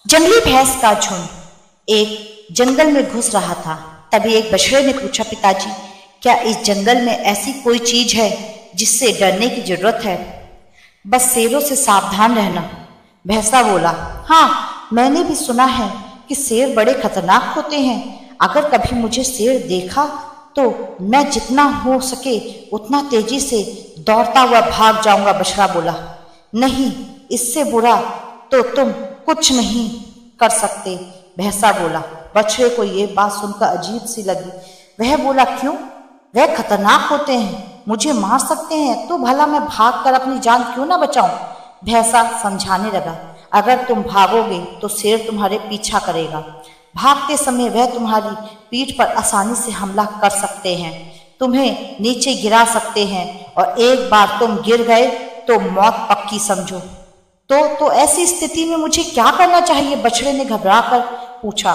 जंगली भैंस का झुंड एक जंगल में घुस रहा था। तभी एक बछड़े ने पूछा, पिताजी, क्या इस जंगल में ऐसी कोई चीज है जिससे डरने की जरूरत है? बस शेरों से सावधान रहना, भैंसा बोला। हाँ, मैंने भी सुना है कि शेर बड़े खतरनाक होते हैं। अगर कभी मुझे शेर देखा तो मैं जितना हो सके उतना तेजी से दौड़ता हुआ भाग जाऊंगा, बछड़ा बोला। नहीं, इससे बुरा तो तुम कुछ नहीं कर सकते, भैंसा बोला। बछड़े को यह बात सुनकर अजीब सी लगी। वह बोला, क्यों? वह खतरनाक होते हैं, मुझे मार सकते हैं, तो भला मैं भागकर अपनी जान क्यों ना बचाऊं? भैंसा समझाने लगा, अगर तुम भागोगे तो शेर तुम्हारे पीछा करेगा। भागते समय वह तुम्हारी पीठ पर आसानी से हमला कर सकते हैं, तुम्हें नीचे गिरा सकते हैं, और एक बार तुम गिर गए तो मौत पक्की समझो। तो ऐसी स्थिति में मुझे क्या करना चाहिए? बछड़े ने घबरा कर पूछा।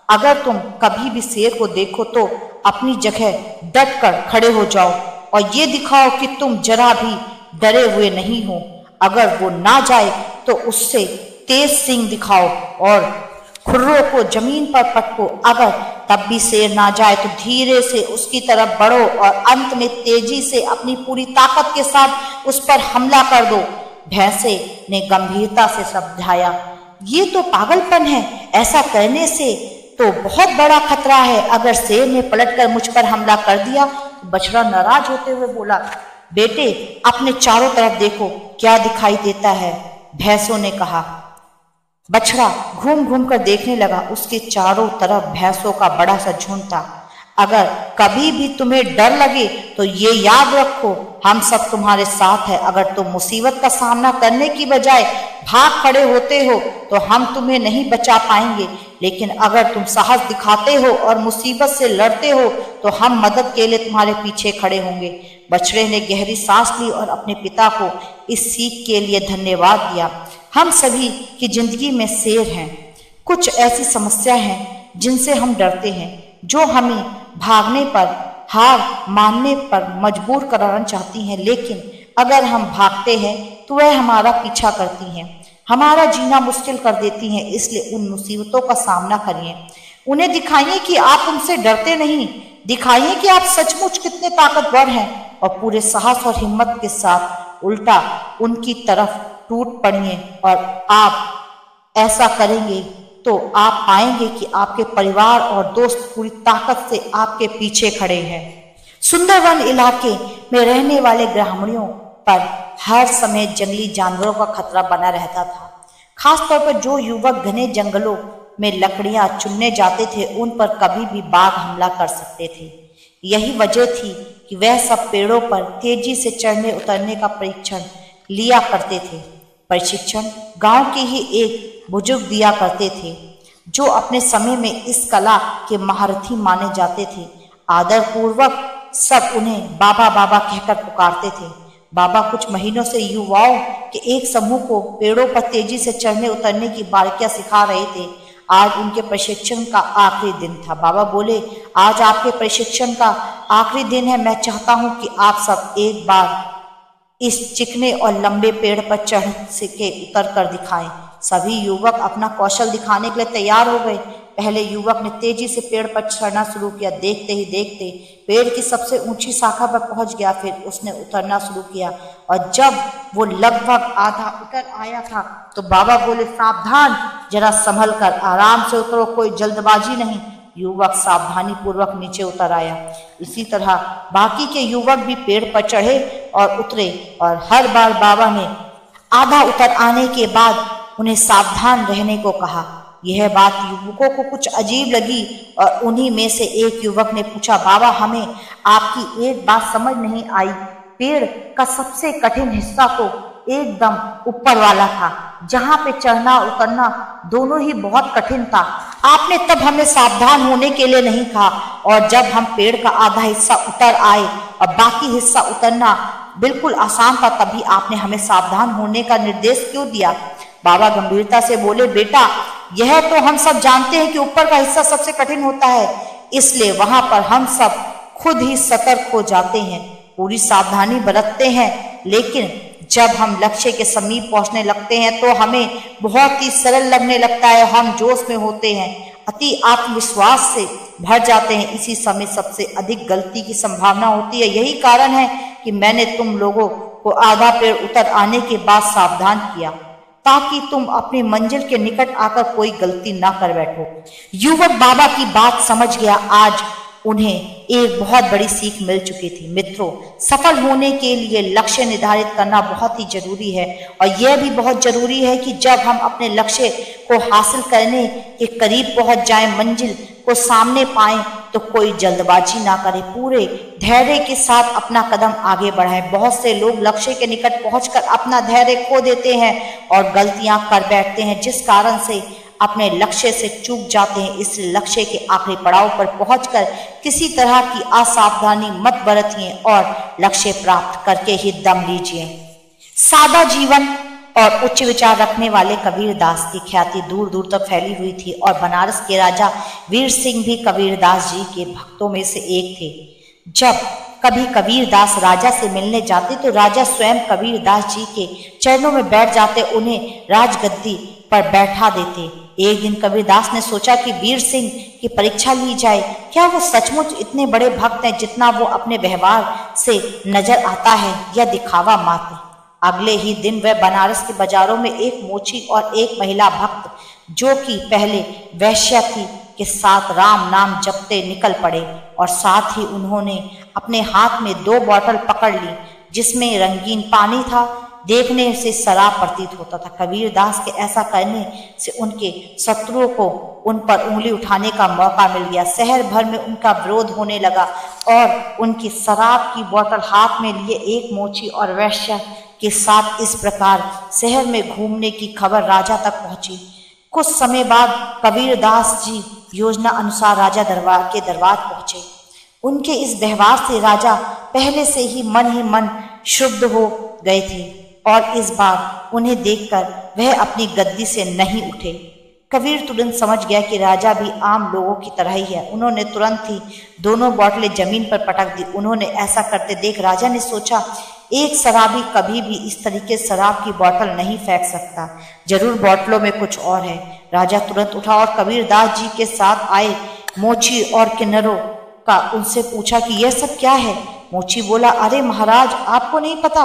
अगर तुम कभी भी शेर को देखो तो अपनी जगह डट कर खड़े हो जाओ और ये दिखाओ कि तुम जरा भी डरे हुए नहीं हो। अगर वो ना जाए तो उससे तेज सींग दिखाओ और खुर्रों को जमीन पर पटको। अगर तब भी शेर ना जाए तो धीरे से उसकी तरफ बढ़ो और अंत में तेजी से अपनी पूरी ताकत के साथ उस पर हमला कर दो। भैंसे ने गंभीरता से समझाया, ये तो पागलपन है, ऐसा करने से तो बहुत बड़ा खतरा है। अगर शेर ने पलटकर मुझ पर हमला कर दिया तो बछड़ा नाराज होते हुए बोला, बेटे, अपने चारों तरफ देखो, क्या दिखाई देता है? भैंसों ने कहा। बछड़ा घूम घूम कर देखने लगा। उसके चारों तरफ भैंसों का बड़ा सा झुंड था। अगर कभी भी तुम्हें डर लगे तो ये याद रखो, हम सब तुम्हारे साथ हैं। अगर तुम मुसीबत का सामना करने की बजाय भाग खड़े होते हो तो हम तुम्हें नहीं बचा पाएंगे, लेकिन अगर तुम साहस दिखाते हो और मुसीबत से लड़ते हो तो हम मदद के लिए तुम्हारे पीछे खड़े होंगे। बछड़े ने गहरी सांस ली और अपने पिता को इस सीख के लिए धन्यवाद दिया। हम सभी की जिंदगी में शेर हैं। कुछ ऐसी समस्या हैं जिनसे हम डरते हैं, जो हमें भागने पर, हार मानने पर मजबूर कराना चाहती हैं, लेकिन अगर हम भागते हैं तो वह हमारा पीछा करती हैं, हमारा जीना मुश्किल कर देती हैं। इसलिए उन मुसीबतों का सामना करिए, उन्हें दिखाइए कि आप उनसे डरते नहीं, दिखाइए कि आप सचमुच कितने ताकतवर हैं, और पूरे साहस और हिम्मत के साथ उल्टा उनकी तरफ टूट पड़िए। और आप ऐसा करेंगे तो आप पाएंगे कि आपके परिवार और दोस्त पूरी ताकत से आपके पीछे खड़े हैं। सुंदरवन इलाके में रहने वाले ग्रामीणों पर हर समय जंगली जानवरों का खतरा बना रहता था। खासतौर पर जो युवक घने जंगलों में लकड़ियां चुनने जाते थे, उन पर कभी भी बाघ हमला कर सकते थे। यही वजह थी कि वह सब पेड़ों पर तेजी से चढ़ने उतरने का परीक्षण लिया करते थे। प्रशिक्षण गांव के ही एक बुजुर्ग दिया करते थे, जो अपने समय में इस कला के महारथी माने जाते थे। आदर पूर्वक सब उन्हें बाबा बाबा कहकर पुकारते थे। बाबा कुछ महीनों से युवाओं के एक समूह को पेड़ों पर तेजी से चढ़ने उतरने की बारीकियां सिखा रहे थे। आज उनके प्रशिक्षण का आखिरी दिन था। बाबा बोले, आज आपके प्रशिक्षण का आखिरी दिन है। मैं चाहता हूं कि आप सब एक बार इस चिकने और लंबे पेड़ पर चढ़ के उतर कर दिखाएं। सभी युवक अपना कौशल दिखाने के लिए तैयार हो गए। पहले युवक ने तेजी से पेड़ पर चढ़ना शुरू किया। देखते ही देखते पेड़ की सबसे ऊंची शाखा पर पहुंच गया। फिर उसने उतरना शुरू किया, और जब वो लगभग आधा उतर आया था तो बाबा बोले, सावधान, जरा संभल कर, आराम से उतरो, कोई जल्दबाजी नहीं। युवक सावधानी पूर्वक नीचे उतर आया। इसी तरह बाकी के युवक भी पेड़ पर चढ़े और उतरे, और हर बार बाबा ने आधा उतर आने के बाद उन्हें सावधान रहने को कहा। यह बात युवकों को कुछ अजीब लगी, और उन्हीं में से एक युवक ने पूछा, बाबा, हमें आपकी एक बात समझ नहीं आई। पेड़ का सबसे कठिन हिस्सा तो एकदम ऊपर वाला था, जहां पे चढ़ना उतरना दोनों ही बहुत कठिन था। आपने तब हमें सावधान होने के लिए नहीं कहा, और जब हम पेड़ का आधा हिस्सा उतर आए और बाकी हिस्सा उतरना बिल्कुल आसान था, तभी आपने हमें सावधान होने का निर्देश क्यों दिया? बाबा गंभीरता से बोले, बेटा, यह तो हम सब जानते हैं कि ऊपर का हिस्सा सबसे कठिन होता है, इसलिए वहां पर हम सब खुद ही सतर्क हो जाते हैं, पूरी सावधानी बरतते हैं, लेकिन जब हम लक्ष्य के समीप पहुंचने लगते हैं तो हमें बहुत ही सरल लगने लगता है, हम जोश में होते हैं, अति आत्मविश्वास से भर जाते हैं। इसी समय सबसे अधिक गलती की संभावना होती है। यही कारण है कि मैंने तुम लोगों को आधा पेड़ उतर आने के बाद सावधान किया, ताकि तुम अपनी मंजिल के निकट आकर कोई गलती ना कर बैठो। युवक बाबा की बात समझ गया। आज उन्हें एक बहुत बड़ी सीख मिल चुकी थी। मित्रों, सफल होने के लिए लक्ष्य निर्धारित करना बहुत ही जरूरी है, और यह भी बहुत जरूरी है कि जब हम अपने लक्ष्य को हासिल करने के करीब पहुंच जाएं, मंजिल को सामने पाएं, तो कोई जल्दबाजी ना करें, पूरे धैर्य के साथ अपना कदम आगे बढ़ाएं। बहुत से लोग लक्ष्य के निकट पहुंचकर अपना धैर्य खो देते हैं और गलतियां कर बैठते हैं, जिस कारण से अपने लक्ष्य से चूक जाते हैं। इसलिए लक्ष्य के आखिरी पड़ाव पर पहुंचकर किसी तरह की असावधानी मत बरतिए और लक्ष्य प्राप्त करके ही दम लीजिए। सादा जीवन और उच्च विचार रखने वाले कबीरदास की ख्याति दूर दूर तक फैली हुई थी, और बनारस के राजा वीर सिंह भी कबीरदास जी के भक्तों में से एक थे। जब कभी कबीरदास राजा से मिलने जाते तो राजा स्वयं कबीरदास जी के चरणों में बैठ जाते, उन्हें राजगद्दी पर बैठा देते। एक दिन कबीरदास ने सोचा कि वीर सिंह की परीक्षा ली जाए, क्या वो सचमुच इतने बड़े भक्त हैं जितना वो अपने व्यवहार से नजर आता है, या दिखावा मात्र। अगले ही दिन वह बनारस के बाजारों में एक मोची और एक महिला भक्त, जो कि पहले वैश्या थी, के साथ राम नाम जपते निकल पड़े, और साथ ही उन्होंने अपने हाथ में 2 बोतल पकड़ ली, जिसमें रंगीन पानी था। देखने से शराब प्रतीत होता था। कबीरदास के ऐसा करने से उनके शत्रुओं को उन पर उंगली उठाने का मौका मिल गया। शहर भर में उनका विरोध होने लगा, और उनकी शराब की बोतल हाथ में लिए एक मोची और वैश्या के साथ इस प्रकार शहर में घूमने की खबर राजा तक पहुंची। कुछ समय बाद कबीरदास जी योजना अनुसार राजा के दरबार पहुंचे। उनके इस व्यवहार से राजा पहले से ही मन शुद्ध हो गए थे, और इस बार उन्हें देखकर वह अपनी गद्दी से नहीं उठे। कबीर तुरंत समझ गया कि राजा भी आम लोगों की तरह ही है। उन्होंने तुरंत ही 2 बोतलें जमीन पर पटक दी। उन्होंने ऐसा करते देख राजा ने सोचा, एक शराबी कभी भी इस तरीके शराब की बोतल नहीं फेंक सकता, जरूर बोतलों में कुछ और है। राजा तुरंत उठा और कबीरदास जी के साथ आए मोची और किन्नरों का उनसे पूछा कि यह सब क्या है। मोची बोला, अरे महाराज, आपको नहीं पता,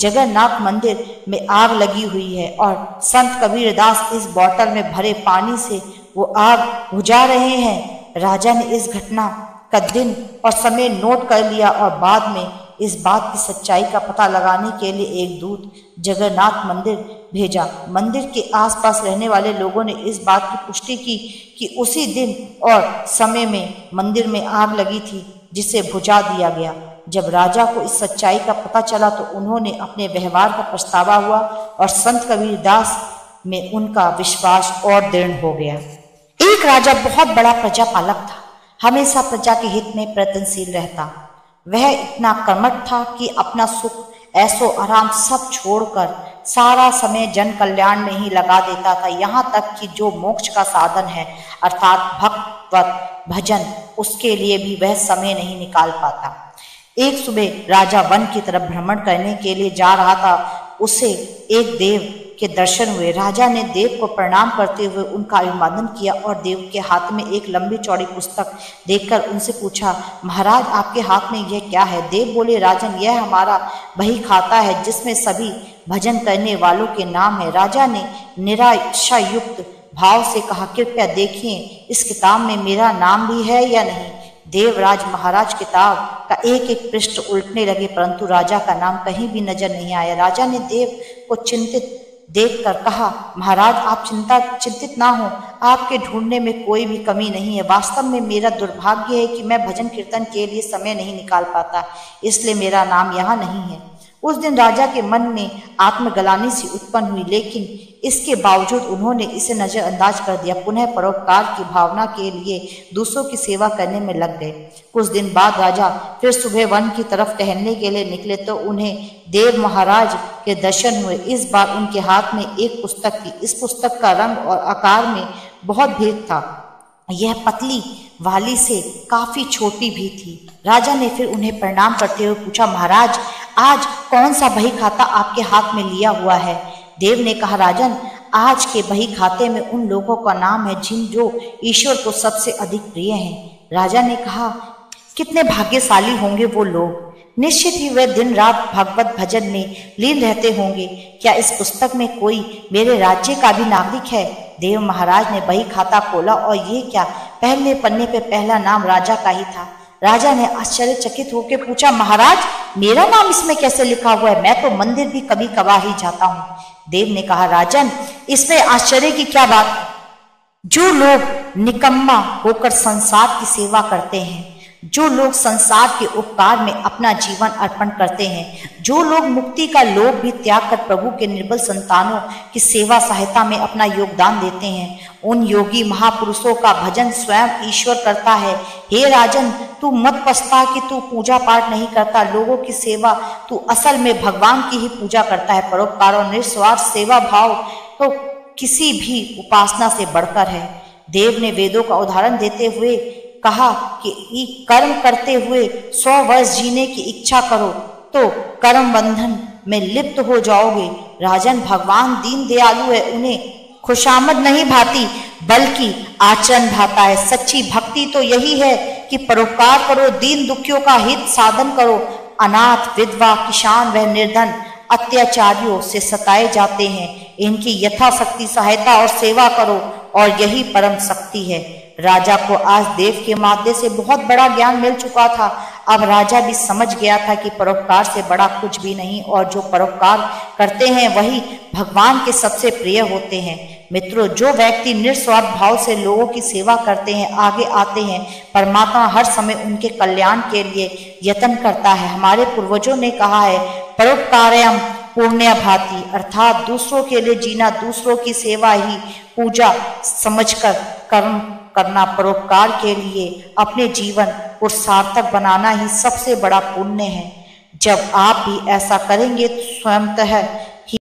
जगन्नाथ मंदिर में आग लगी हुई है और संत कबीरदास इस बोतल में भरे पानी से वो आग बुझा रहे हैं। राजा ने इस घटना का दिन और समय नोट कर लिया और बाद में इस बात की सच्चाई का पता लगाने के लिए एक दूत जगन्नाथ मंदिर भेजा। मंदिर के आसपास रहने वाले लोगों ने इस बात की पुष्टि की कि उसी दिन और समय में मंदिर में आग लगी थी, जिसे बुझा दिया गया। जब राजा को इस सच्चाई का पता चला तो उन्होंने अपने व्यवहार का पछतावा हुआ, और संत कबीरदास में उनका विश्वास और दृढ़ हो गया। एक राजा बहुत बड़ा प्रजापालक था, हमेशा प्रजा के हित में प्रयत्नशील रहता। वह इतना कर्मठ था कि अपना सुख, ऐसो आराम सब छोड़कर सारा समय जन कल्याण में ही लगा देता था। यहाँ तक कि जो मोक्ष का साधन है, अर्थात भक्तवत भजन, उसके लिए भी वह समय नहीं निकाल पाता। एक सुबह राजा वन की तरफ भ्रमण करने के लिए जा रहा था। उसे एक देव के दर्शन हुए। राजा ने देव को प्रणाम करते हुए उनका अभिवादन किया और देव के हाथ में एक लंबी चौड़ी पुस्तक देखकर उनसे पूछा, महाराज, आपके हाथ में यह क्या है? देव बोले, राजन, यह हमारा बही खाता है, जिसमें सभी भजन करने वालों के नाम है। राजा ने निराशा युक्त भाव से कहा, कृपया देखिए, इस किताब में मेरा नाम भी है या नहीं? देवराज महाराज किताब का एक एक पृष्ठ उल्टने लगे, परंतु राजा का नाम कहीं भी नजर नहीं आया। राजा ने देव को चिंतित देखकर कहा, महाराज, आप चिंतित ना हो, आपके ढूंढने में कोई भी कमी नहीं है। वास्तव में मेरा दुर्भाग्य है कि मैं भजन कीर्तन के लिए समय नहीं निकाल पाता, इसलिए मेरा नाम यहाँ नहीं है। उस दिन राजा के मन में आत्मग्लानि सी उत्पन्न हुई, लेकिन इसके बावजूद उन्होंने इसे नजरअंदाज कर दिया। पुनः परोपकार की भावना के लिए दूसरों की सेवा करने में लग गए। कुछ दिन बाद राजा फिर सुबह वन की तरफ टहलने के लिए निकले तो उन्हें देव महाराज के दर्शन हुए। इस बार उनके हाथ में एक पुस्तक थी। इस पुस्तक का रंग और आकार में बहुत भेद था। यह पतली वाली से काफी छोटी भी थी। राजा ने फिर उन्हें प्रणाम करते हुए पूछा, महाराज, आज कौन सा बही खाता आपके हाथ में लिया हुआ है? देव ने कहा, राजन, आज के बही खाते में उन लोगों का नाम है जो ईश्वर को सबसे अधिक प्रिय हैं। राजा ने कहा, कितने भाग्यशाली होंगे वो लोग। निश्चित ही वे दिन रात भगवत भजन में लीन रहते होंगे। क्या इस पुस्तक में कोई मेरे राज्य का भी नागरिक है? देव महाराज ने बही खाता खोला और ये क्या, पहले पन्ने पे पहला नाम राजा का ही था। राजा ने आश्चर्यचकित होकर पूछा, महाराज, मेरा नाम इसमें कैसे लिखा हुआ है? मैं तो मंदिर भी कभी कभार ही जाता हूँ। देव ने कहा, राजन, इसमें आश्चर्य की क्या बात? जो लोग निकम्मा होकर संसार की सेवा करते हैं, जो लोग संसार के उपकार में अपना जीवन अर्पण करते हैं, जो लोग मुक्ति का लोभ भी त्याग कर प्रभु के निर्बल संतानों की सेवा सहायता में अपना योगदान देते हैं, उन योगी महापुरुषों का भजन स्वयं ईश्वर करता है। हे राजन, तू मत पछता कि तू पूजा पाठ नहीं करता, लोगों की सेवा, तू असल में भगवान की ही पूजा करता है। परोपकार और निस्वार्थ सेवा भाव तो किसी भी उपासना से बढ़कर है। देव ने वेदों का उदाहरण देते हुए कहा कि कर्म करते हुए 100 वर्ष जीने की इच्छा करो तो कर्म बंधन में लिप्त हो जाओगे। राजन, भगवान दीन दयालु है, उन्हें खुशामद नहीं भाती बल्कि आचरण भाता है। सच्ची भक्ति तो यही है कि परोपकार करो, दीन दुखियों का हित साधन करो। अनाथ, विधवा, किसान व निर्धन अत्याचारियों से सताए जाते हैं, इनकी यथाशक्ति सहायता और सेवा करो, और यही परम शक्ति है। राजा को आज देव के माध्यम से बहुत बड़ा ज्ञान मिल चुका था। अब राजा भी समझ गया था कि परोपकार से बड़ा कुछ भी नहीं, और जो परोपकार करते हैं वही भगवान के सबसे प्रिय होते हैं। मित्रों, जो व्यक्ति निस्वार्थ भाव से लोगों की सेवा करते हैं, आगे आते हैं, परमात्मा हर समय उनके कल्याण के लिए यत्न करता है। हमारे पूर्वजों ने कहा है, परोपकारम पुण्य भाति, अर्थात दूसरों के लिए जीना, दूसरों की सेवा ही पूजा समझकर कर्म करना, परोपकार के लिए अपने जीवन को सार्थक बनाना ही सबसे बड़ा पुण्य है। जब आप भी ऐसा करेंगे तो स्वयंतः